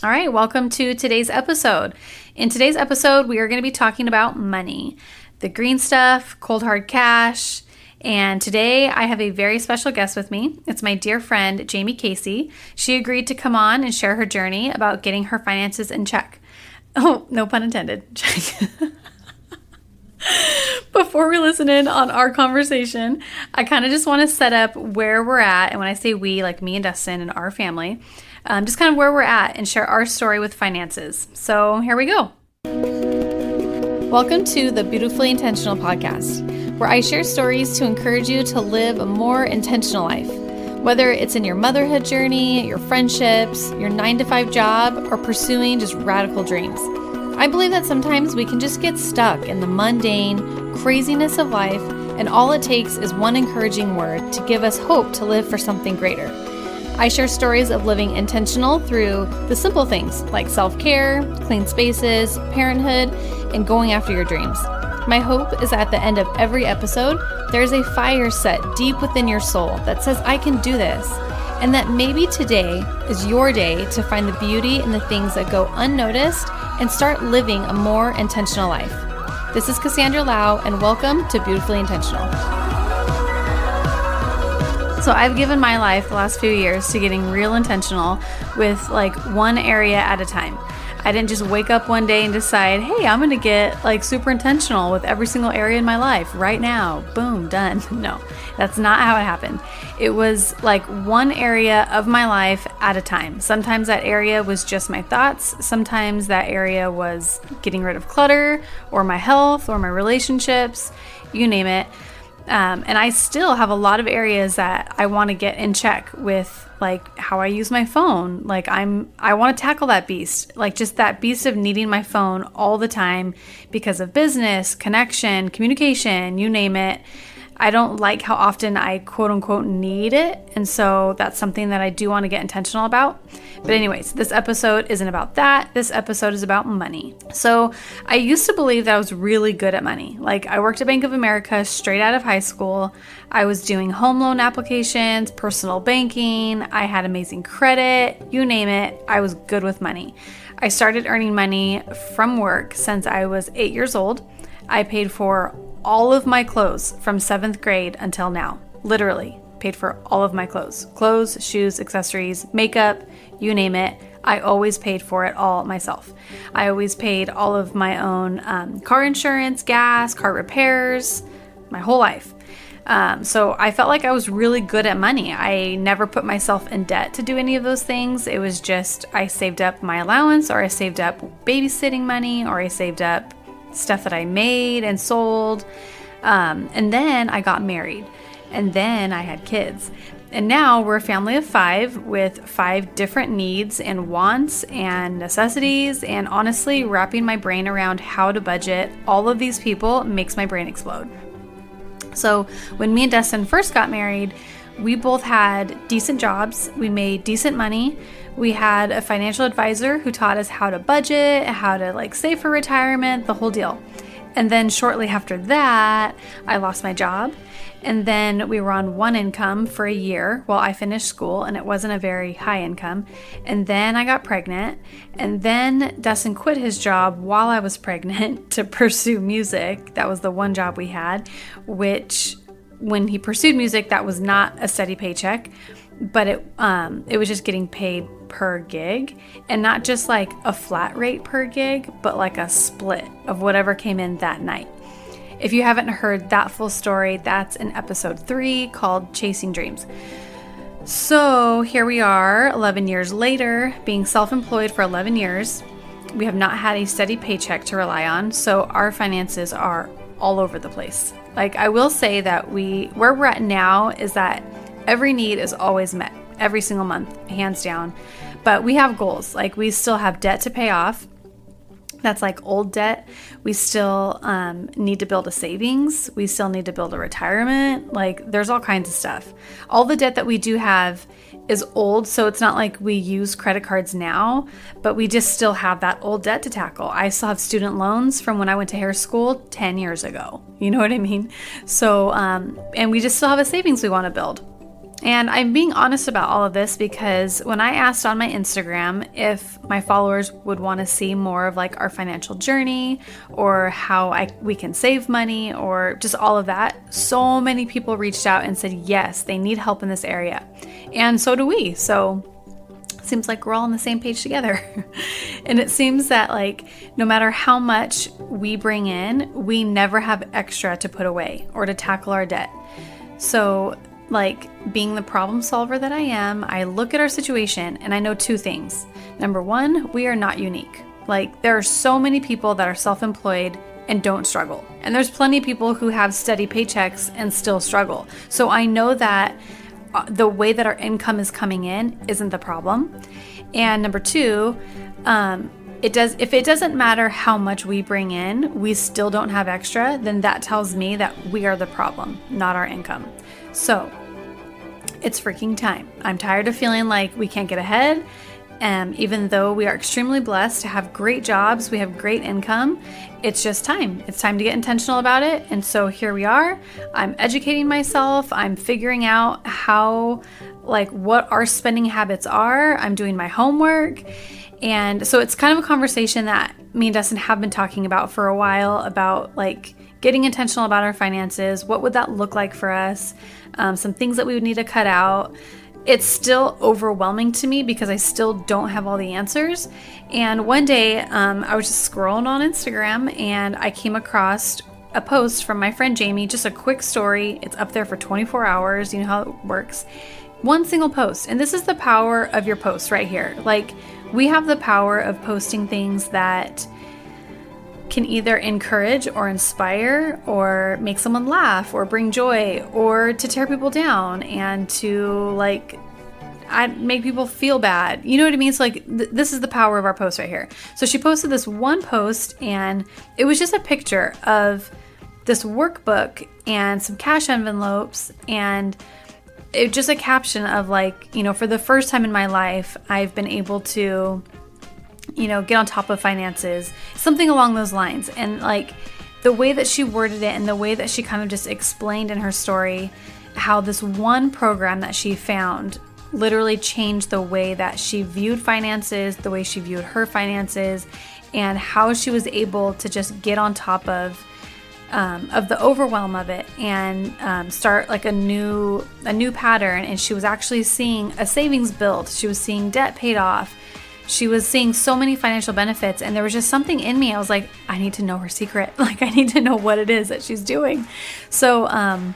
All right, welcome to today's episode. In today's episode, we are going to be talking about money, the green stuff, cold hard cash, and today I have a very special guest with me. It's my dear friend, Jamie Casey. She agreed to come on and share her journey about getting her finances in check. Oh, no pun intended. Before we listen in on our conversation, I kind of just want to set up where we're at. And when I say we, like me and Dustin and our family, just kind of where we're at and share our story with finances. So here we go. Welcome to the Beautifully Intentional podcast, where I share stories to encourage you to live a more intentional life. Whether it's in your motherhood journey, your friendships, your 9-to-5 job, or pursuing just radical dreams. I believe that sometimes we can just get stuck in the mundane craziness of life, and all it takes is one encouraging word to give us hope to live for something greater. I share stories of living intentional through the simple things like self-care, clean spaces, parenthood, and going after your dreams. My hope is that at the end of every episode, there's a fire set deep within your soul that says, I can do this. And that maybe today is your day to find the beauty in the things that go unnoticed and start living a more intentional life. This is Cassandra Lau, and welcome to Beautifully Intentional. So I've given my life the last few years to getting real intentional with like one area at a time. I didn't just wake up one day and decide, hey, I'm going to get like super intentional with every single area in my life right now. Boom, done. No, that's not how it happened. It was like one area of my life at a time. Sometimes that area was just my thoughts. Sometimes that area was getting rid of clutter or my health or my relationships, you name it. And I still have a lot of areas that I want to get in check with, like how I use my phone. Like I want to tackle that beast, like just that beast of needing my phone all the time because of business, connection, communication, you name it. I don't like how often I quote unquote need it. And so that's something that I do want to get intentional about. But anyways, this episode isn't about that. This episode is about money. So I used to believe that I was really good at money. Like I worked at Bank of America straight out of high school. I was doing home loan applications, personal banking. I had amazing credit, you name it. I was good with money. I started earning money from work since I was 8 years old. I paid for all of my clothes from 7th grade until now. Literally paid for all of my clothes, shoes, accessories, makeup, you name it. I always paid for it all myself. I always paid all of my own car insurance, gas, car repairs, my whole life. So I felt like I was really good at money. I never put myself in debt to do any of those things. It was just I saved up my allowance, or I saved up babysitting money, or I saved up stuff that I made and sold. And then I got married, and then I had kids. And now we're a family of 5 with 5 different needs and wants and necessities. And honestly, wrapping my brain around how to budget all of these people makes my brain explode. So when me and Dustin first got married, we both had decent jobs. We made decent money. We had a financial advisor who taught us how to budget, how to like save for retirement, the whole deal. And then shortly after that, I lost my job. And then we were on one income for a year while I finished school, and it wasn't a very high income. And then I got pregnant. And then Dustin quit his job while I was pregnant to pursue music. That was the one job we had, which when he pursued music, that was not a steady paycheck, but it was just getting paid per gig, and not just like a flat rate per gig, but like a split of whatever came in that night. If you haven't heard that full story, that's in episode 3 called Chasing Dreams. So here we are 11 years later, being self-employed for 11 years. We have not had a steady paycheck to rely on, so our finances are all over the place. Like I will say that where we're at now is that every need is always met every single month, hands down. But we have goals. Like we still have debt to pay off. That's like old debt. We still need to build a savings. We still need to build a retirement. Like there's all kinds of stuff. All the debt that we do have is old, so it's not like we use credit cards now, but we just still have that old debt to tackle. I still have student loans from when I went to hair school 10 years ago. You know what I mean? So, and we just still have a savings we want to build. And I'm being honest about all of this because when I asked on my Instagram if my followers would want to see more of like our financial journey or how we can save money or just all of that, so many people reached out and said, yes, they need help in this area. And so do we. So seems like we're all on the same page together. And it seems that like no matter how much we bring in, we never have extra to put away or to tackle our debt. So like being the problem solver that I am, I look at our situation and I know two things. Number one, we are not unique. Like there are so many people that are self-employed and don't struggle. And there's plenty of people who have steady paychecks and still struggle. So I know that the way that our income is coming in isn't the problem. And number two, if it doesn't matter how much we bring in, we still don't have extra, then that tells me that we are the problem, not our income. So it's freaking time. I'm tired of feeling like we can't get ahead. Even though we are extremely blessed to have great jobs, we have great income, it's just time. It's time to get intentional about it. And so here we are. I'm educating myself. I'm figuring out what our spending habits are. I'm doing my homework. And so it's kind of a conversation that me and Dustin have been talking about for a while about like getting intentional about our finances. What would that look like for us? Some things that we would need to cut out. It's still overwhelming to me because I still don't have all the answers. And one day I was just scrolling on Instagram and I came across a post from my friend Jamie, just a quick story. It's up there for 24 hours. You know how it works. One single post. And this is the power of your posts right here. Like we have the power of posting things that can either encourage or inspire or make someone laugh or bring joy or to tear people down and to make people feel bad. You know what I mean? So like this is the power of our post right here. So she posted this one post and it was just a picture of this workbook and some cash envelopes and it just a caption of like, you know, for the first time in my life, I've been able to get on top of finances, something along those lines. And like the way that she worded it and the way that she kind of just explained in her story how this one program that she found literally changed the way that she viewed finances, the way she viewed her finances, and how she was able to just get on top of the overwhelm of it and start like a new pattern. And she was actually seeing a savings build. She was seeing debt paid off. She was seeing so many financial benefits, and there was just something in me. I was like, I need to know her secret. Like, I need to know what it is that she's doing. So I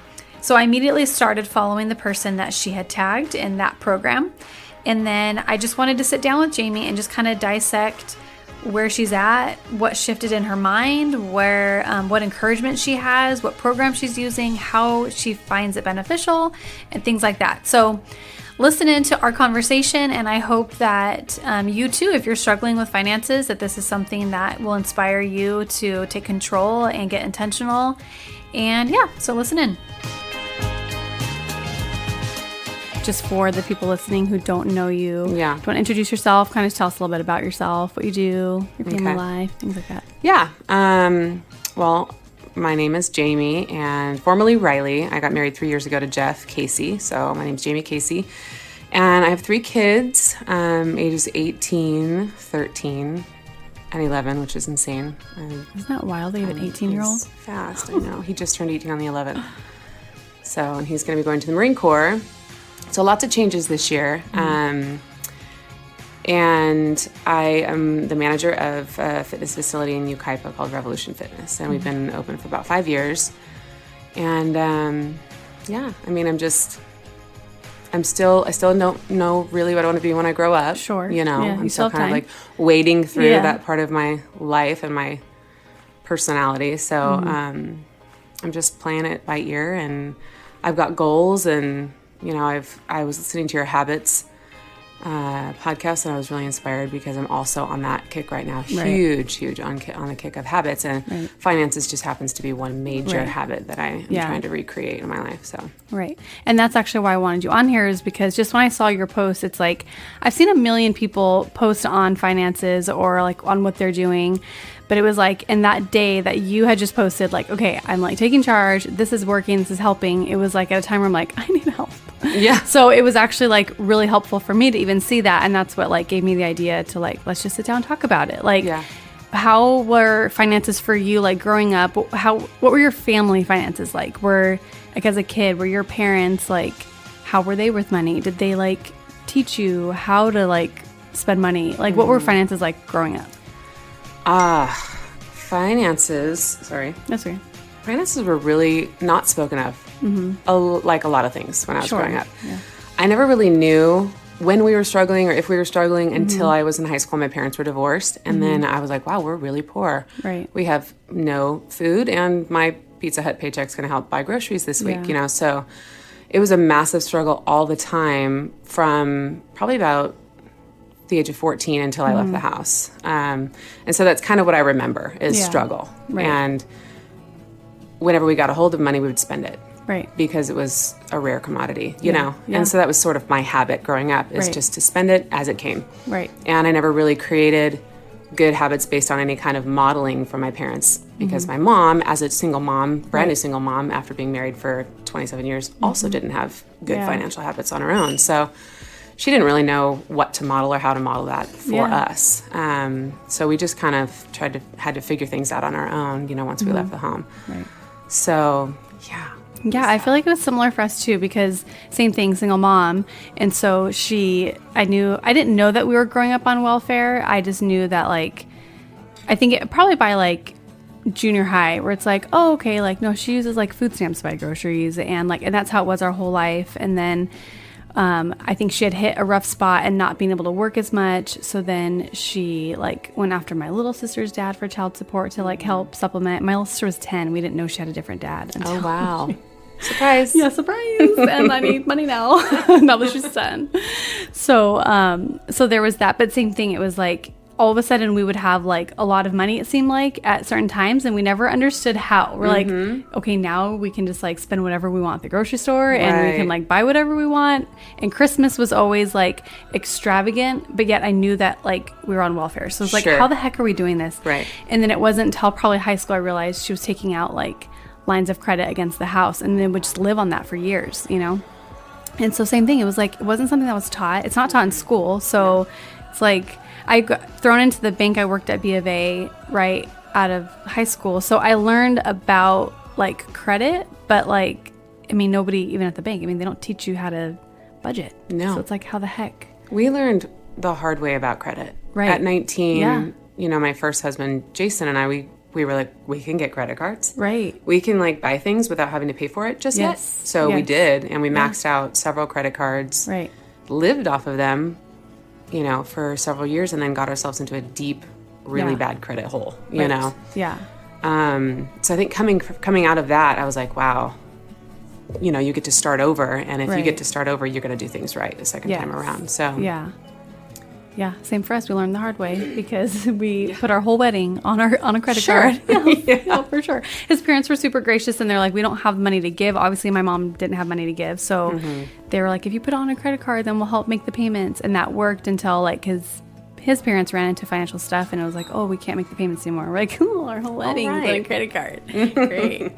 immediately started following the person that she had tagged in that program. And then I just wanted to sit down with Jamie and just kind of dissect where she's at, what shifted in her mind, what encouragement she has, what program she's using, how she finds it beneficial, and things like that. So listen into our conversation, and I hope that you too, if you're struggling with finances, that this is something that will inspire you to take control and get intentional. And yeah, so listen in. Just for the people listening who don't know you, do you want to introduce yourself, kind of tell us a little bit about yourself, what you do, your family life, things like that? Yeah. Well, my name is Jamie, and formerly Riley. I got married 3 years ago to Jeff Casey, so my name's Jamie Casey. And I have 3 kids, ages 18, 13, and 11, which is insane. Isn't that wild? They have an 18-year-old? It's fast, I know. He just turned 18 on the 11th. So, and he's going to be going to the Marine Corps. So lots of changes this year. And I am the manager of a fitness facility in Yucaipa called Revolution Fitness. And we've been open for about 5 years. And I still don't know really what I want to be when I grow up. Sure. I'm still kind of like wading through that part of my life and my personality. So I'm just playing it by ear, and I've got goals. And I was listening to your Habits podcast, and I was really inspired because I'm also on that kick right now. Huge on the kick of habits, and finances just happens to be one major habit that I am trying to recreate in my life. So and that's actually why I wanted you on here, is because just when I saw your post, it's like I've seen a million people post on finances or like on what they're doing, But it was like in that day that you had just posted, like, okay, I'm like taking charge. This is working. This is helping. It was like at a time where I'm like, I need help. Yeah. So it was actually like really helpful for me to even see that. And that's what like gave me the idea to like, let's just sit down and talk about it. Like, how were finances for you, like growing up? What were your family finances like? Like as a kid, were your parents like, how were they with money? Did they like teach you how to like spend money? Like what were finances like growing up? Finances. Sorry. That's okay. Finances were really not spoken of. Like a lot of things when I was growing up. Yeah. I never really knew when we were struggling or if we were struggling until I was in high school. My parents were divorced. And then I was like, wow, we're really poor. Right. We have no food and my Pizza Hut paycheck's going to help buy groceries this week, you know? So it was a massive struggle all the time from probably about the age of 14 until I left the house. And so that's kind of what I remember is struggle. Right. And whenever we got a hold of money, we would spend it. Right. Because it was a rare commodity, you know? Yeah. And so that was sort of my habit growing up is just to spend it as it came. Right. And I never really created good habits based on any kind of modeling from my parents because my mom, as a single mom, brand new single mom after being married for 27 years, also didn't have good financial habits on her own. So she didn't really know what to model or how to model that for us. So we just kind of had to figure things out on our own, you know, once we left the home. Right. So, yeah. Yeah, I feel like it was similar for us too because same thing, single mom. And so I didn't know that we were growing up on welfare. I just knew that like, I think it probably by like junior high where it's like, oh, okay, like, no, she uses like food stamps to buy groceries and that's how it was our whole life. And then I think she had hit a rough spot and not being able to work as much. So then she like went after my little sister's dad for child support to like help supplement. My little sister was 10. We didn't know she had a different dad. Oh, wow. Surprise. Yeah, surprise. And I need money now. Now that she's 10. So there was that. But same thing. It was like all of a sudden we would have like a lot of money, it seemed like, at certain times. And we never understood how. We're like, okay, now we can just like spend whatever we want at the grocery store and we can like buy whatever we want. And Christmas was always like extravagant. But yet I knew that like we were on welfare. So it was like, how the heck are we doing this? Right. And then it wasn't until probably high school I realized she was taking out like lines of credit against the house and then would just live on that for years, you know? And so same thing. It was like, it wasn't something that was taught. It's not taught in school. So it's like I got thrown into the bank. I worked at B of A right out of high school. So I learned about like credit, but like, I mean, nobody, even at the bank, I mean, they don't teach you how to budget. No. So it's like, how the heck? We learned the hard way about credit. Right. At 19, you know, my first husband, Jason, and I, we were like, we can get credit cards. Right. We can like buy things without having to pay for it just yet. So we did. And we maxed out several credit cards. Right. Lived off of them, you know, for several years and then got ourselves into a deep, really bad credit hole, you know? Yeah. So I think coming out of that, I was like, wow, you know, you get to start over. And if you get to start over, you're going to do things right the second time around. So yeah, same for us. We learned the hard way because we put our whole wedding on a credit card. Yeah, for sure. His parents were super gracious and they're like, we don't have money to give. Obviously, my mom didn't have money to give. So they were like, if you put on a credit card, then we'll help make the payments. And that worked until like his parents ran into financial stuff and it was like, oh, we can't make the payments anymore. We're like, cool, our whole wedding is on a credit card. Great.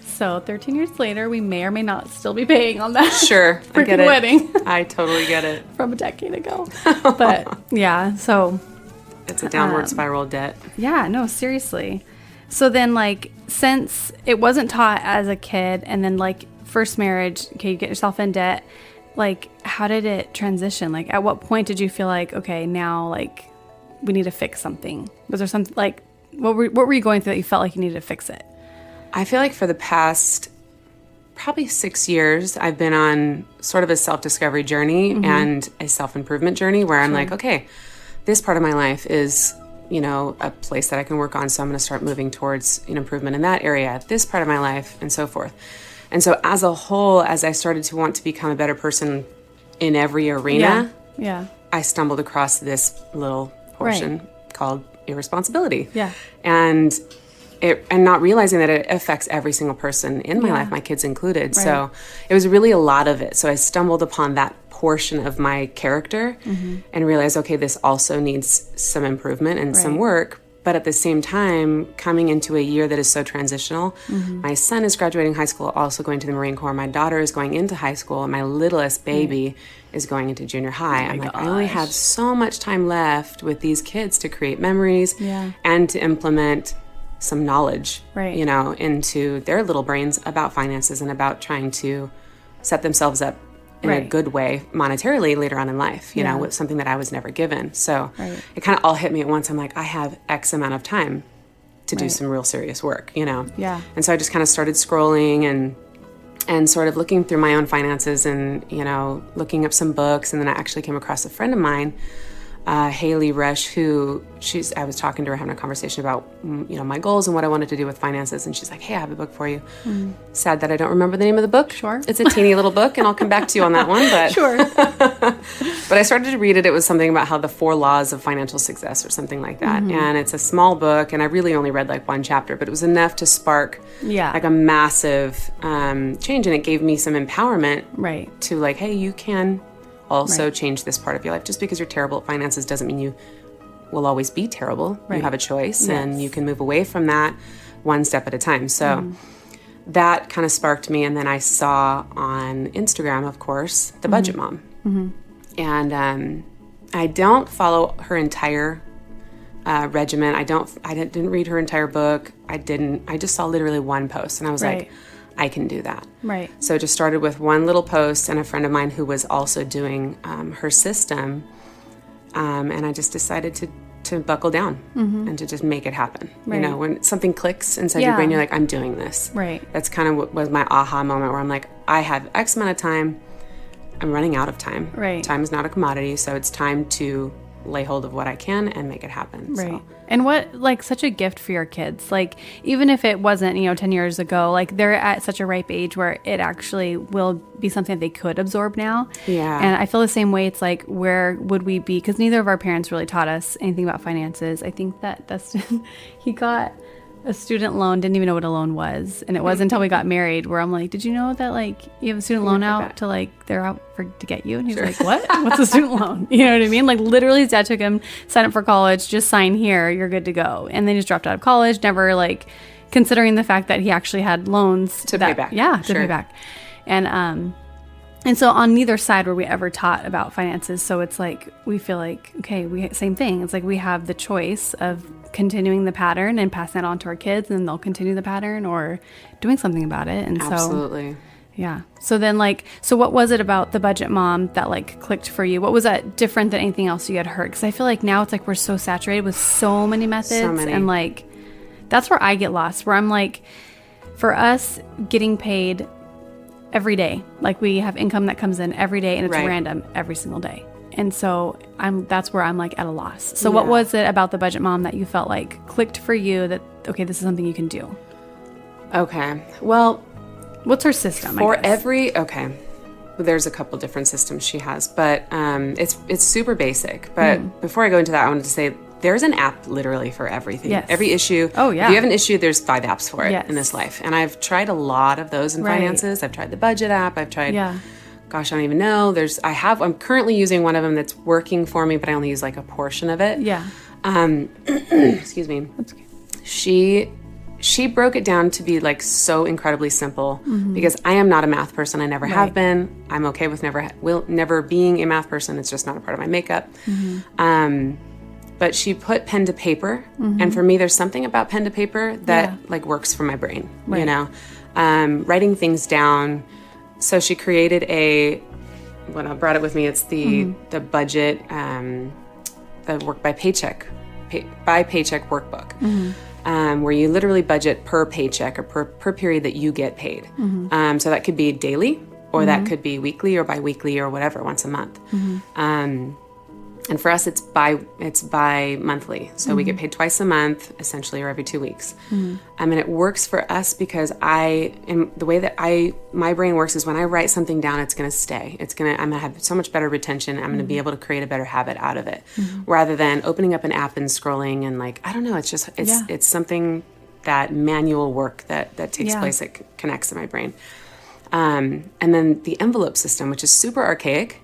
So 13 years later, we may or may not still be paying on that freaking wedding. I totally get it. From a decade ago. But yeah, so. It's a downward spiral debt. Yeah, no, seriously. So then like, since it wasn't taught as a kid and then like first marriage, okay, you get yourself in debt. Like, how did it transition? Like, at what point did you feel like, okay, now like we need to fix something? Was there something like, what were you going through that you felt like you needed to fix it? I feel like for the past probably 6 years, I've been on sort of a self-discovery journey and a self-improvement journey where I'm like, okay, this part of my life is, you know, a place that I can work on. So I'm going to start moving towards an improvement in that area, this part of my life, and so forth. And so as a whole, as I started to want to become a better person in every arena, I stumbled across this little portion called irresponsibility. Yeah. And not realizing that it affects every single person in my life, my kids included. Right. So it was really a lot of it. So I stumbled upon that portion of my character and realized, okay, this also needs some improvement and some work, But at the same time, coming into a year that is so transitional, my son is graduating high school, also going to the Marine Corps. My daughter is going into high school, and my littlest baby is going into junior high. I'm like, I only have so much time left with these kids to create memories and to implement some knowledge, you know, into their little brains about finances and about trying to set themselves up in a good way monetarily later on in life, you know, with something that I was never given. So it kind of all hit me at once. I'm like, I have X amount of time to do some real serious work, you know? Yeah. And so I just kind of started scrolling and sort of looking through my own finances and, you know, looking up some books. And then I actually came across a friend of mine, Haley Rush, I was talking to her, having a conversation about, you know, my goals and what I wanted to do with finances. And she's like, hey, I have a book for you. Sad that I don't remember the name of the book. Sure. It's a teeny little book, and I'll come back to you on that one. But sure. But I started to read it. It was something about how the 4 laws of financial success or something like that. And it's a small book, and I really only read like one chapter, but it was enough to spark like a massive change. And it gave me some empowerment to like, hey, you can also change this part of your life. Just because you're terrible at finances doesn't mean you will always be terrible. You have a choice, and you can move away from that one step at a time. So that kind of sparked me. And then I saw on Instagram, of course, the Budget Mom. And I don't follow her entire regimen. I didn't read her entire book. I just saw literally one post, and I was like, I can do that. Right. So it just started with one little post and a friend of mine who was also doing her system. And I just decided to buckle down and to just make it happen. You know, when something clicks inside your brain, you're like, I'm doing this. Right. That's kind of what was my aha moment, where I'm like, I have X amount of time. I'm running out of time. Right. Time is not a commodity. So it's time to lay hold of what I can and make it happen. Right. So. And what, like, such a gift for your kids. Like, even if it wasn't, 10 years ago, like, they're at such a ripe age where it actually will be something that they could absorb now. Yeah. And I feel the same way. It's like, where would we be? Because neither of our parents really taught us anything about finances. I think that Dustin, he got a student loan, didn't even know what a loan was. And it wasn't until we got married where I'm like, did you know that, like, you have a student loan out to, like, they're out to get you? And he's like, what? What's a student loan? You know what I mean? Like, literally his dad took him, signed up for college, just sign here, you're good to go. And then he just dropped out of college, never, like, considering the fact that he actually had loans to pay back. Yeah, to pay back. And so on neither side were we ever taught about finances. So it's like, we feel like, okay, same thing. It's like we have the choice of continuing the pattern and passing that on to our kids, and they'll continue the pattern, or doing something about it. And absolutely. Yeah. So then, like, so what was it about the Budget Mom that, like, clicked for you? What was that different than anything else you had heard? Because I feel like now it's like we're so saturated with so many methods. And, like, that's where I get lost, where I'm like, for us, getting paid every day, like, we have income that comes in every day, and it's random every single day. And so that's where I'm, like, at a loss. So what was it about the Budget Mom that you felt like clicked for you that, okay, this is something you can do? Okay. Well, what's her system? There's a couple different systems she has, but it's super basic. But before I go into that, I wanted to say there's an app literally for everything. Yes. Every issue. Oh, yeah. If you have an issue, there's 5 apps for it in this life. And I've tried a lot of those in finances. I've tried the budget app. I've tried, gosh, I don't even know. I'm currently using one of them that's working for me, but I only use like a portion of it. Yeah. Excuse me. That's okay. She broke it down to be like so incredibly simple because I am not a math person. I never have been. I'm okay with never being a math person. It's just not a part of my makeup. But she put pen to paper, and for me, there's something about pen to paper that like works for my brain. You know, writing things down. So she created when I brought it with me, it's the budget, the work by paycheck workbook, where you literally budget per paycheck or per period that you get paid. So that could be daily, or that could be weekly or biweekly or whatever, once a month. And for us, it's bi-monthly. So we get paid twice a month, essentially, or every 2 weeks. And it works for us because the way that my brain works is when I write something down, it's going to stay. I'm going to have so much better retention. I'm going to be able to create a better habit out of it, rather than opening up an app and scrolling and, like, I don't know. It's just, it's something, that manual work that takes place, that connects in my brain. And then the envelope system, which is super archaic,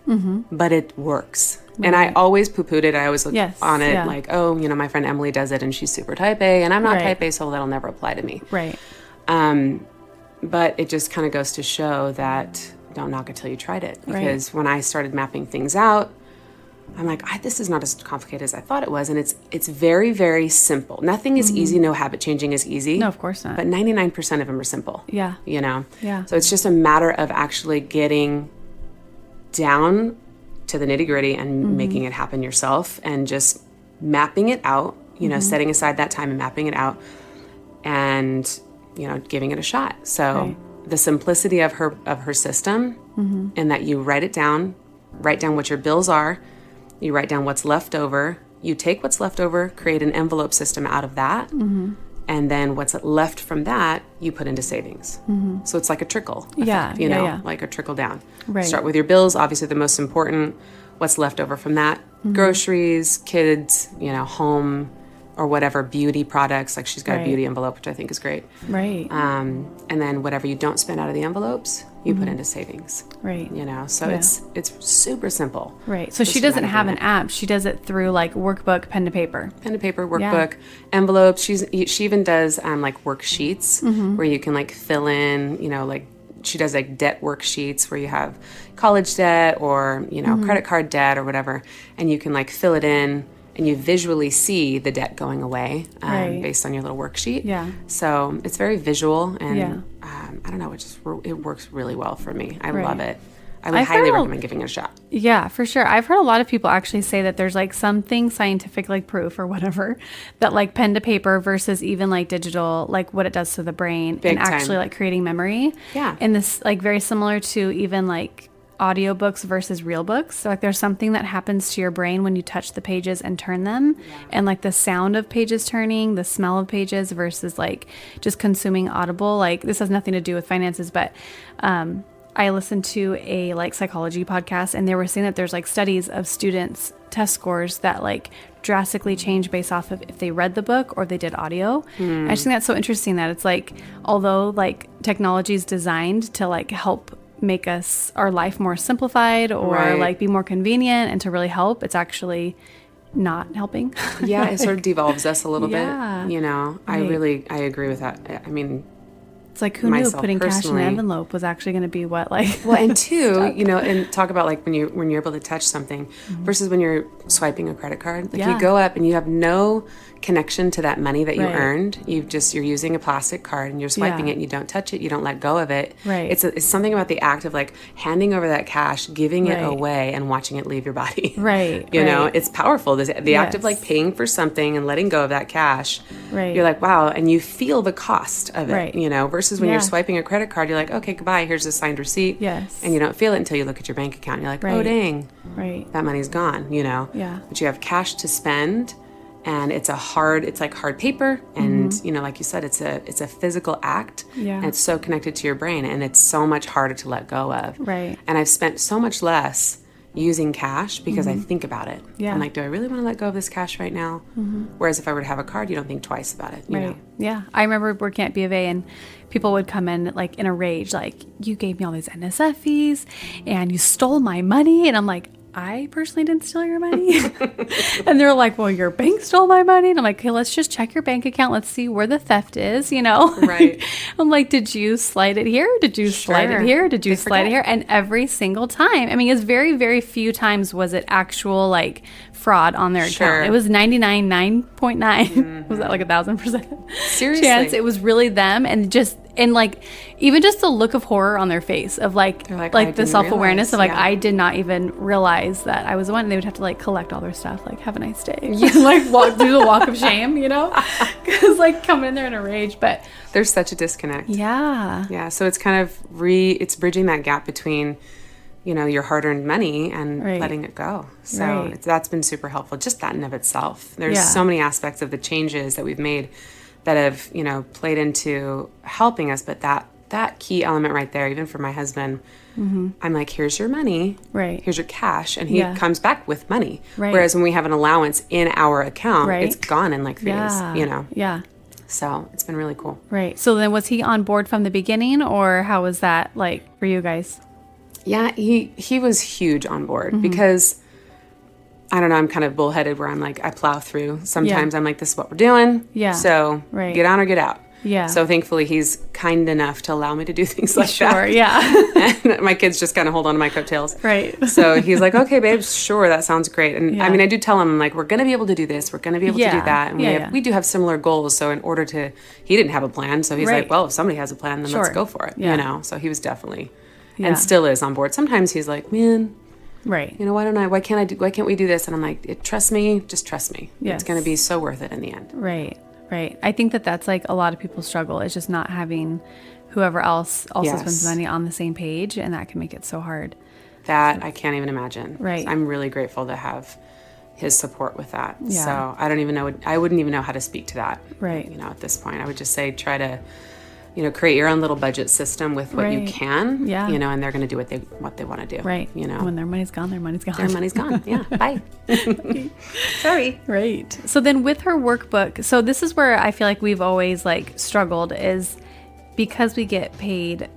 but it works. Right. And I always poo-pooed it. I always looked on it like, oh, you know, my friend Emily does it and she's super type A and I'm not type A, so that'll never apply to me. Right. But it just kind of goes to show that don't knock it till you tried it. Because when I started mapping things out, I'm like, this is not as complicated as I thought it was. And it's very, very simple. Nothing is easy. No habit changing is easy. No, of course not. But 99% of them are simple. Yeah. You know? Yeah. So it's just a matter of actually getting down to the nitty gritty and making it happen yourself and just mapping it out, you know, setting aside that time and mapping it out and, you know, giving it a shot. So the simplicity of her system and that you write down what your bills are, you write down what's left over, you take what's left over, create an envelope system out of that, and then what's left from that, you put into savings. So it's like a trickle effect, you know, like a trickle down. Right. Start with your bills, obviously the most important, what's left over from that, groceries, kids, you know, home, or whatever, beauty products, like she's got a beauty envelope, which I think is great. Right. And then whatever you don't spend out of the envelopes, you put into savings. Right. You know, so it's super simple. Right. So she doesn't have an app. She does it through like workbook, pen to paper. Pen to paper, workbook, envelopes. She even does like worksheets where you can like fill in, you know, like she does like debt worksheets where you have college debt or, you know, credit card debt or whatever. And you can like fill it in and you visually see the debt going away based on your little worksheet. Yeah. So it's very visual and I don't know, it works really well for me. I love it. I would highly recommend giving it a shot. Yeah, for sure. I've heard a lot of people actually say that there's like something scientific, like proof or whatever, that like pen to paper versus even like digital, like what it does to the brain and actually like creating memory. Yeah. And this like very similar to even like audiobooks versus real books. So like there's something that happens to your brain when you touch the pages and turn them and like the sound of pages turning, the smell of pages versus like just consuming Audible. Like this has nothing to do with finances, but I listened to a like psychology podcast and they were saying that there's like studies of students' test scores that like drastically change based off of if they read the book or they did audio. I just think that's so interesting that it's like, although like technology is designed to like help make our life more simplified or like be more convenient and to really help, it's actually not helping. Yeah, it sort of devolves us a little bit, you know. I agree with that. I mean, it's like who knew putting cash in an envelope was actually going to be what like well, and two, you know, and talk about like when you're able to touch something versus when you're swiping a credit card. Like you go up and you have no connection to that money that you earned. You're using a plastic card and you're swiping it and you don't touch it, you don't let go of it. Right. It's something about the act of like handing over that cash, giving it away and watching it leave your body. Right. You know, it's powerful. The act of like paying for something and letting go of that cash. Right. You're like, wow, and you feel the cost of it, you know, versus when you're swiping a credit card, you're like, okay, goodbye, here's a signed receipt. Yes. And you don't feel it until you look at your bank account. You're like, oh dang. Right. That money's gone, you know. Yeah. But you have cash to spend. And it's like hard paper. And, you know, like you said, it's a physical act. Yeah. And it's so connected to your brain. And it's so much harder to let go of. Right. And I've spent so much less using cash because I think about it. Yeah. I'm like, do I really want to let go of this cash right now? Whereas if I were to have a card, you don't think twice about it. You know? Yeah. I remember working at B of A and people would come in like in a rage, like, you gave me all these NSF fees and you stole my money. And I'm like, I personally didn't steal your money. And they're like, well, your bank stole my money. And I'm like, okay, let's just check your bank account. Let's see where the theft is, you know? Right. I'm like, did you slide it here? Did you slide it here? Did you slide it here? And every single time, I mean, it's very, very few times was it actual like fraud on their account. It was 99.9. Was that like 1,000%? Seriously. Chance it was really them and like even just the look of horror on their face of like the self-awareness of like I did not even realize that I was the one. And they would have to like collect all their stuff, like have a nice day, like do the walk of shame, you know, because like coming in there in a rage. But there's such a disconnect. Yeah. So it's kind of it's bridging that gap between, you know, your hard-earned money and letting it go. So that's been super helpful. Just that in of itself. There's so many aspects of the changes that we've made that have, you know, played into helping us. But that key element right there, even for my husband, I'm like, here's your money. Right. Here's your cash. And he comes back with money. Right. Whereas when we have an allowance in our account, it's gone in like 3 days, you know? Yeah. So it's been really cool. Right. So then was he on board from the beginning, or how was that like for you guys? Yeah, he was huge on board because I don't know, I'm kind of bullheaded where I'm like, I plow through. Sometimes I'm like, this is what we're doing. Yeah. So get on or get out. Yeah. So thankfully he's kind enough to allow me to do things like that. Sure, yeah. And my kids just kind of hold on to my coattails. Right. So he's like, okay, babe, sure, that sounds great. And I mean, I do tell him, like, we're going to be able to do this. We're going to be able to do that. And we do have similar goals. So in order to, he didn't have a plan. So he's like, well, if somebody has a plan, then let's go for it. You know? So he was definitely, and still is on board. Sometimes he's like, man, right. You know, why can't we do this? And I'm like, trust me, just trust me. Yes. It's going to be so worth it in the end. Right. Right. I think that's like a lot of people's struggle is just not having whoever else also spends money on the same page. And that can make it so hard. That I can't even imagine. Right. So I'm really grateful to have his support with that. Yeah. So I wouldn't even know how to speak to that. Right. You know, at this point, I would just say, try to, you know, create your own little budget system with what you can. Yeah. You know, and they're going to do what they want to do. Right. You know, when their money's gone, their money's gone. Their money's gone. Yeah. Bye. Sorry. Right. So then with her workbook, so this is where I feel like we've always like struggled is because we get paid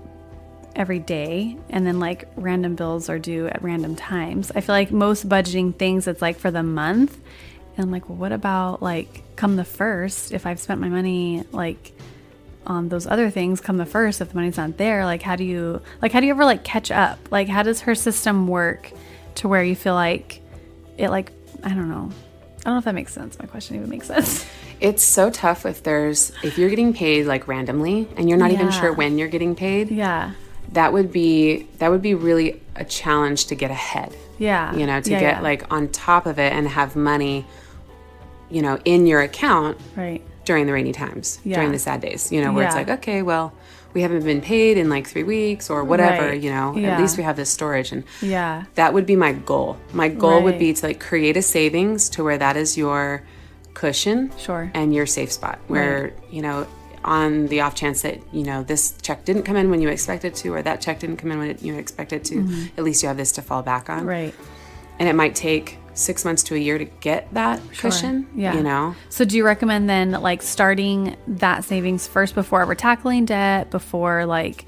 every day and then like random bills are due at random times. I feel like most budgeting things, it's like for the month. And I'm like, well, what about like come the first, if I've spent my money like on those other things come the first, if the money's not there, like how do you ever like catch up? Like how does her system work to where you feel like it like, I don't know if that makes sense. My question even makes sense. It's so tough if you're getting paid like randomly and you're not even sure when you're getting paid. Yeah. That would be really a challenge to get ahead. Yeah. You know, to get like on top of it and have money, you know, in your account. Right. During the rainy times, during the sad days, you know, where it's like, okay, well, we haven't been paid in like 3 weeks or whatever, you know, at least we have this storage. And that would be my goal. My goal would be to like create a savings to where that is your cushion and your safe spot where, you know, on the off chance that, you know, this check didn't come in when you expected to, or that check didn't come in when you expected to, at least you have this to fall back on. Right. And it might take 6 months to a year to get that cushion, you know? So do you recommend then like starting that savings first before ever tackling debt, before like,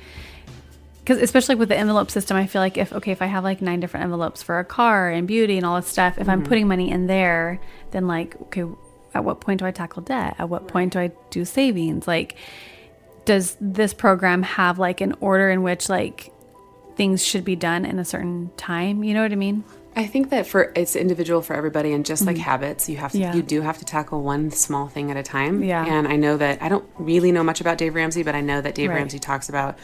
because especially with the envelope system, I feel like if I have like 9 different envelopes for a car and beauty and all this stuff, if I'm putting money in there, then like, okay, at what point do I tackle debt? At what point do I do savings? Like, does this program have like an order in which like things should be done in a certain time? You know what I mean? I think that it's individual for everybody, and just like habits, you do have to tackle one small thing at a time. Yeah. And I know that I don't really know much about Dave Ramsey, but I know that Dave Ramsey talks about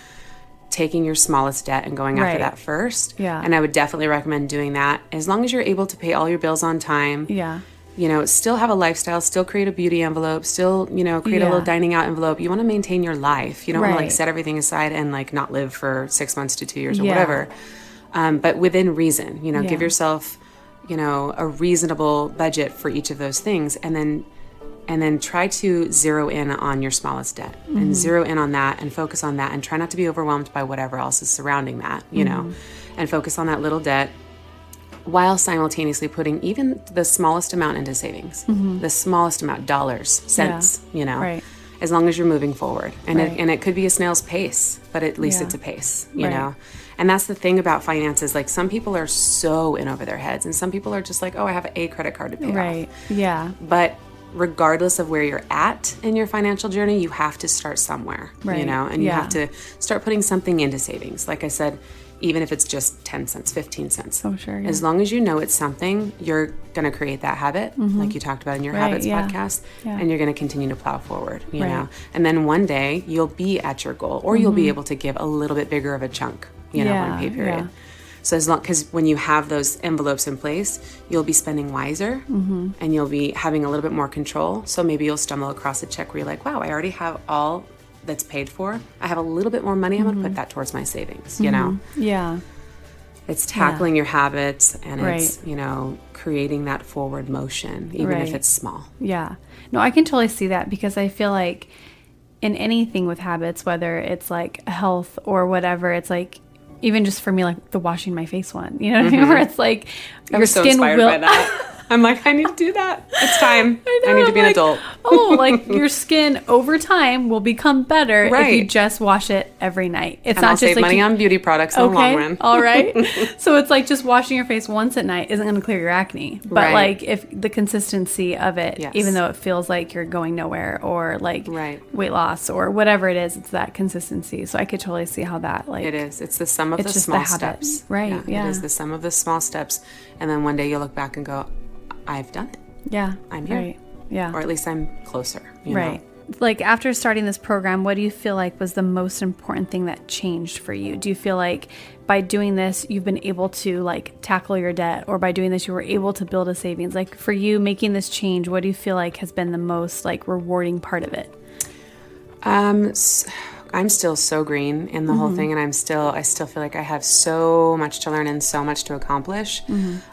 taking your smallest debt and going after that first. Yeah. And I would definitely recommend doing that as long as you're able to pay all your bills on time. Yeah. You know, still have a lifestyle, still create a beauty envelope, still, you know, create a little dining out envelope. You want to maintain your life. You don't want to like set everything aside and like not live for 6 months to 2 years or whatever. But within reason, you know, give yourself, you know, a reasonable budget for each of those things, and then try to zero in on your smallest debt and zero in on that and focus on that, and try not to be overwhelmed by whatever else is surrounding that, you know, and focus on that little debt while simultaneously putting even the smallest amount into savings, the smallest amount, dollars, cents, you know, as long as you're moving forward. And it could be a snail's pace, but at least it's a pace, you know. And that's the thing about finances. Like, some people are so in over their heads, and some people are just like, oh, I have a credit card to pay off. Yeah. But regardless of where you're at in your financial journey, you have to start somewhere, you know, and you have to start putting something into savings. Like I said, even if it's just 10 cents, 15 cents. Oh, sure. Yeah. As long as you know it's something, you're going to create that habit, like you talked about in your habits podcast, and you're going to continue to plow forward, you know. And then one day you'll be at your goal, or you'll be able to give a little bit bigger of a chunk, you know, one pay period. Yeah. So because when you have those envelopes in place, you'll be spending wiser, and you'll be having a little bit more control. So maybe you'll stumble across a check where you're like, wow, I already have all that's paid for. I have a little bit more money. I'm going to put that towards my savings, you know? Yeah. It's tackling your habits, and it's, you know, creating that forward motion, even if it's small. Yeah. No, I can totally see that, because I feel like in anything with habits, whether it's like health or whatever, it's like, even just for me, like the washing my face one, you know what I mean? Where it's like, your skin will. By that. I'm like, I need to do that. It's time. I need to be an adult. Like your skin over time will become better if you just wash it every night. It's not I'll just save like money on beauty products in the long run. All right. So it's like just washing your face once at night isn't going to clear your acne. But like if the consistency of it, even though it feels like you're going nowhere or like weight loss or whatever it is, it's that consistency. So I could totally see how that like it is. It's the sum of the small steps. Right. Yeah. It is the sum of the small steps. And then one day you'll look back and go, I've done it. Yeah. I'm here. Right. Yeah. Or at least I'm closer. You know? Like after starting this program, what do you feel like was the most important thing that changed for you? Do you feel like by doing this, you've been able to like tackle your debt, or by doing this, you were able to build a savings? Like for you making this change, what do you feel like has been the most like rewarding part of it? I'm still so green in the whole thing, and I still feel like I have so much to learn and so much to accomplish.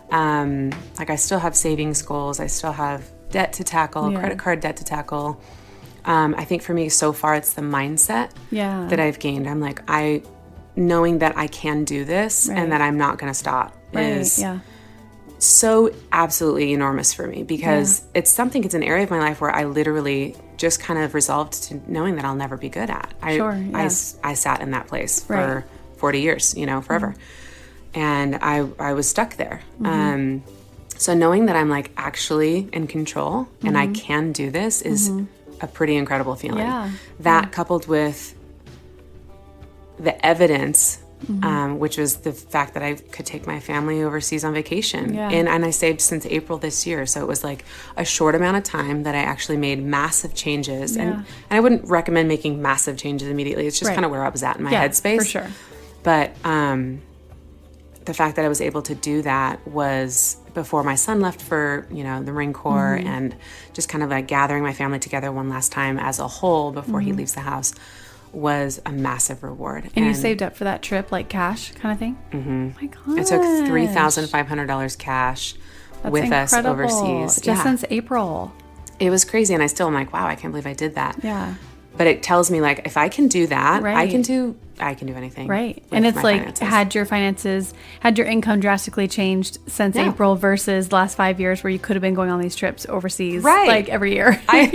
Like I still have savings goals. I still have debt to tackle, credit card debt to tackle. I think for me so far, it's the mindset that I've gained. I'm like, knowing that I can do this and that I'm not going to stop is so absolutely enormous for me, because it's an area of my life where I literally just kind of resolved to knowing that I'll never be good at. I sat in that place for 40 years, forever. And I was stuck there. So knowing that I'm like actually in control and I can do this is a pretty incredible feeling. That coupled with the evidence, which was the fact that I could take my family overseas on vacation. And I saved since April this year. So it was like a short amount of time that I actually made massive changes. And I wouldn't recommend making massive changes immediately. It's just kind of where I was at in my headspace. For sure. But the fact that I was able to do that was before my son left for, the Marine Corps, and just kind of like gathering my family together one last time as a whole before he leaves the house was a massive reward. And you saved up for that trip, like cash kind of thing? Mm-hmm. Oh my God. I took $3,500 cash with us overseas. Just since April. It was crazy. And I still am like, wow, I can't believe I did that. Yeah. But it tells me like, if I can do that, I can do anything. Right. And it's like, finances. had your income drastically changed since April versus the last 5 years where you could have been going on these trips overseas like every year. I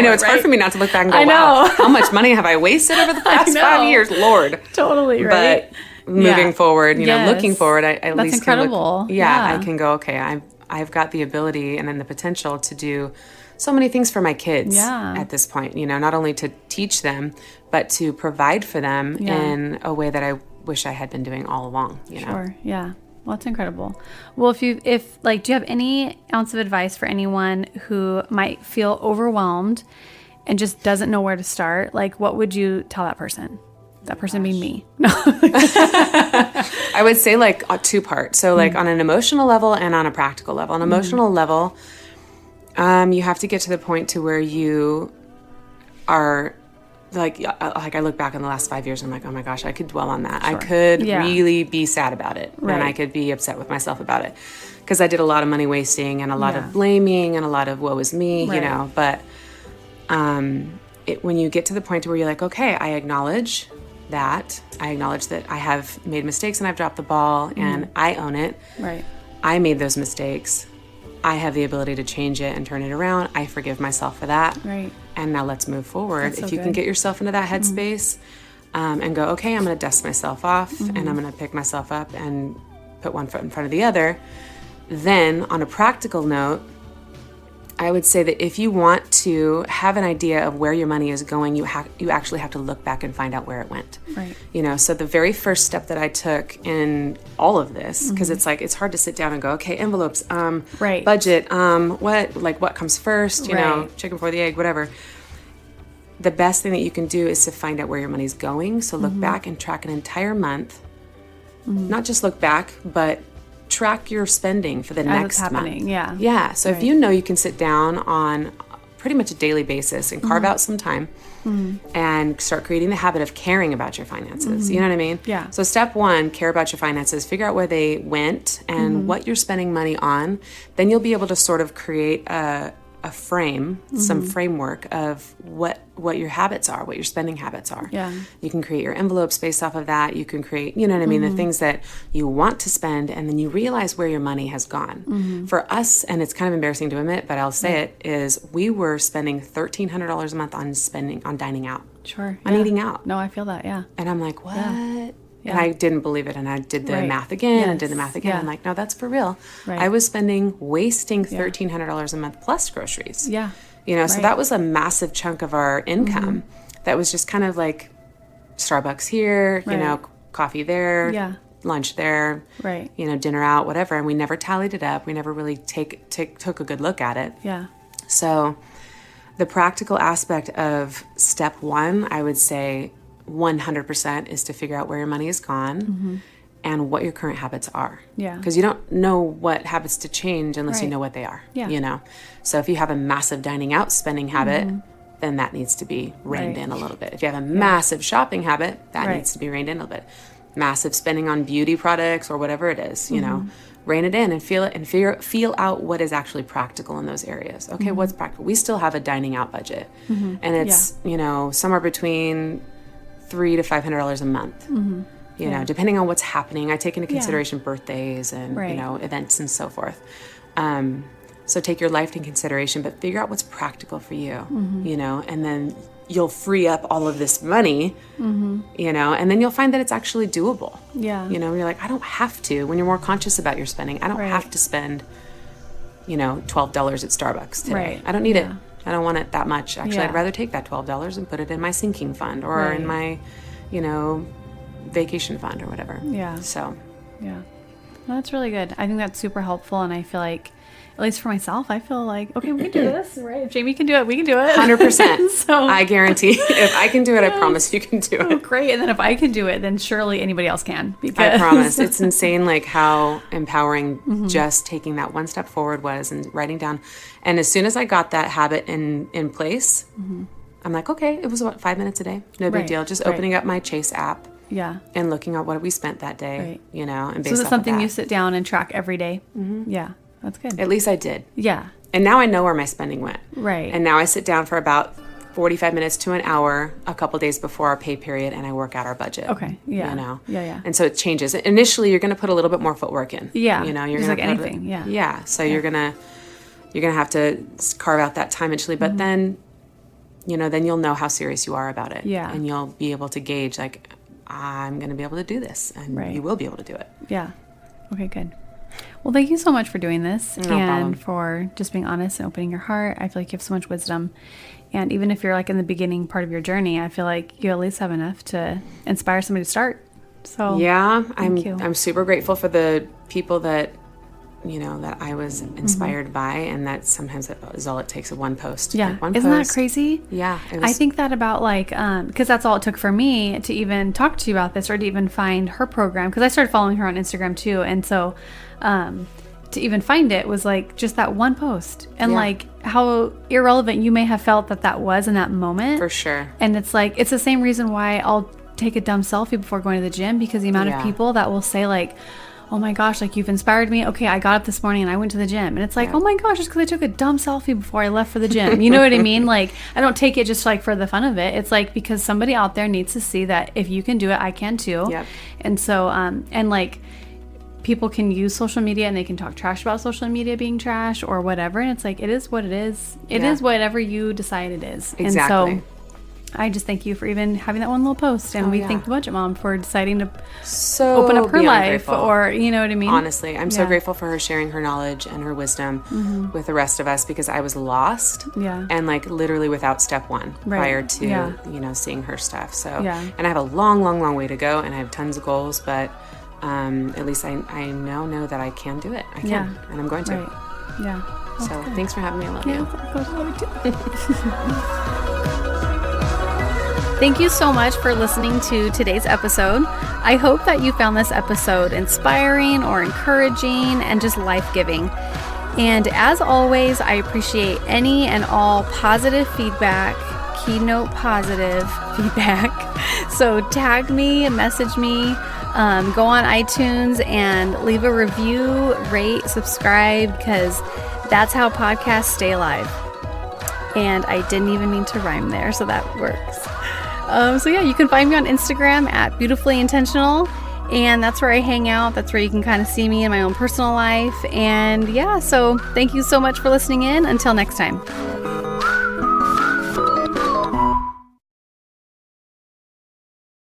know it's hard for me not to look back and go, wow, how much money have I wasted over the past 5 years? Lord. Totally, right? But moving forward, looking forward, I at least incredible. Can look, I can go, okay, I've got the ability and then the potential to do so many things for my kids at this point, not only to teach them, but to provide for them in a way that I wish I had been doing all along, Sure, yeah. Well, that's incredible. Well, do you have any ounce of advice for anyone who might feel overwhelmed and just doesn't know where to start? Like, what would you tell that person? That person being me. No. I would say like a two-part. So like on an emotional level and on a practical level. On an emotional level, you have to get to the point to where you are like I look back on the last 5 years and I'm like, oh my gosh, I could dwell on that. Sure. I could really be sad about it. Right. And I could be upset with myself about it. Because I did a lot of money wasting and a lot of blaming and a lot of woe is me, But when you get to the point where you're like, okay, I acknowledge that I have made mistakes and I've dropped the ball and I own it. Right. I made those mistakes. I have the ability to change it and turn it around. I forgive myself for that. Right. And now let's move forward. That's if you can get yourself into that headspace and go, okay, I'm going to dust myself off and I'm going to pick myself up and put one foot in front of the other. Then on a practical note, I would say that if you want to have an idea of where your money is going, you actually have to look back and find out where it went. Right. So the very first step that I took in all of this, because it's hard to sit down and go, okay, envelopes, budget, what comes first, chicken before the egg, whatever. The best thing that you can do is to find out where your money's going. So look back and track an entire month. Not just look back, but track your spending for the next month. Yeah. So if you can sit down on pretty much a daily basis and carve out some time and start creating the habit of caring about your finances. You know what I mean? Yeah. So step one, care about your finances, figure out where they went and what you're spending money on. Then you'll be able to sort of create a frame, some framework of what your habits are, what your spending habits are. Yeah. You can create your envelopes based off of that. You can create, you know what I mean, the things that you want to spend, and then you realize where your money has gone. For us, and it's kind of embarrassing to admit, but I'll say it, is we were spending $1,300 a month on dining out. Sure. On eating out. No, I feel that. Yeah. And I'm like, what? Yeah. And I didn't believe it. And I did the math again and did the math again. Yeah. I'm like, no, that's for real. Right. I was wasting $1,300 a month plus groceries. Yeah. You know, so that was a massive chunk of our income that was just kind of like Starbucks here, you know, coffee there, lunch there, you know, dinner out, whatever. And we never tallied it up. We never really took a good look at it. Yeah. So the practical aspect of step one, I would say 100% is to figure out where your money has gone and what your current habits are. Yeah. Because you don't know what habits to change unless you know what they are. Yeah. You know? So if you have a massive dining out spending habit, then that needs to be reined in a little bit. If you have a massive shopping habit, that needs to be reined in a little bit. Massive spending on beauty products or whatever it is, you know, rein it in and feel it and feel out what is actually practical in those areas. Okay, what's practical? We still have a dining out budget. And it's, you know, somewhere between $300 to $500 a month, you know, depending on what's happening. I take into consideration birthdays and, you know, events and so forth. So take your life in consideration, but figure out what's practical for you, you know, and then you'll free up all of this money, you know, and then you'll find that it's actually doable. Yeah. You know, you're like, I don't have to, when you're more conscious about your spending, I don't have to spend, you know, $12 at Starbucks today. I don't need it. I don't want it that much. Actually, I'd rather take that $12 and put it in my sinking fund or in my, you know, vacation fund or whatever. Yeah. So. Yeah. Well, that's really good. I think that's super helpful. And I feel like, at least for myself, I feel like, okay, we can do this, right? If Jamie can do it, we can do it. 100%. So I guarantee if I can do it, I promise you can do it. Oh, great. And then if I can do it, then surely anybody else can. I promise. It's insane, like how empowering just taking that one step forward was and writing down. And as soon as I got that habit in place, I'm like, okay, it was about 5 minutes a day. No big deal. Just opening up my Chase app. Yeah. And looking at what we spent that day, you know, and based so is it off something of that. you sit down and track every day? Yeah. That's good. At least I did. Yeah. And now I know where my spending went. Right. And now I sit down for about 45 minutes to an hour a couple days before our pay period and I work out our budget. Okay. Yeah. You know? Yeah. And so it changes. Initially, you're going to put a little bit more footwork in. Yeah. You know, you're going to like anything. Yeah. Yeah. So you're going to have to carve out that time initially, but then, you know, then you'll know how serious you are about it. Yeah. And you'll be able to gauge like, I'm going to be able to do this and you will be able to do it. Yeah. Okay, good. Well, thank you so much for doing this problem. for just being honest and opening your heart. I feel like you have so much wisdom. And even if you're like in the beginning part of your journey, I feel like you at least have enough to inspire somebody to start. So yeah, thank you. I'm super grateful for the people that, you know, that I was inspired by, and that sometimes that is all it takes, one post. Yeah. Like one Isn't post. that crazy? Yeah. I think that about like, because that's all it took for me to even talk to you about this or to even find her program. Because I started following her on Instagram too. And so to even find it was like just that one post and like how irrelevant you may have felt that was in that moment. For sure. And it's like, it's the same reason why I'll take a dumb selfie before going to the gym, because the amount of people that will say like, oh my gosh, like you've inspired me. Okay, I got up this morning and I went to the gym. And it's like, oh my gosh, just because I took a dumb selfie before I left for the gym. You know what I mean? Like, I don't take it just like for the fun of it. It's like because somebody out there needs to see that if you can do it, I can too. Yep. And so, and like, people can use social media and they can talk trash about social media being trash or whatever. And it's like, it is what it is. It is whatever you decide it is. Exactly. And so I just thank you for even having that one little post. And we thank the Budget Mom for deciding to open up her life grateful. Or, you know what I mean? Honestly, I'm so grateful for her sharing her knowledge and her wisdom with the rest of us, because I was lost and like literally without step one prior to, you know, seeing her stuff. So, and I have a long, long, long way to go and I have tons of goals, but at least I now know that I can do it. I can, and I'm going to. Right. Yeah. So thanks for having me. I love you. Thank you so much for listening to today's episode. I hope that you found this episode inspiring or encouraging and just life-giving. And as always, I appreciate any and all positive feedback, keynote positive feedback. So tag me, message me, go on iTunes and leave a review, rate, subscribe, because that's how podcasts stay alive. And I didn't even mean to rhyme there, so that works. So yeah, you can find me on Instagram at Beautifully Intentional, and that's where I hang out. That's where you can kind of see me in my own personal life. And yeah, so thank you so much for listening in. Until next time.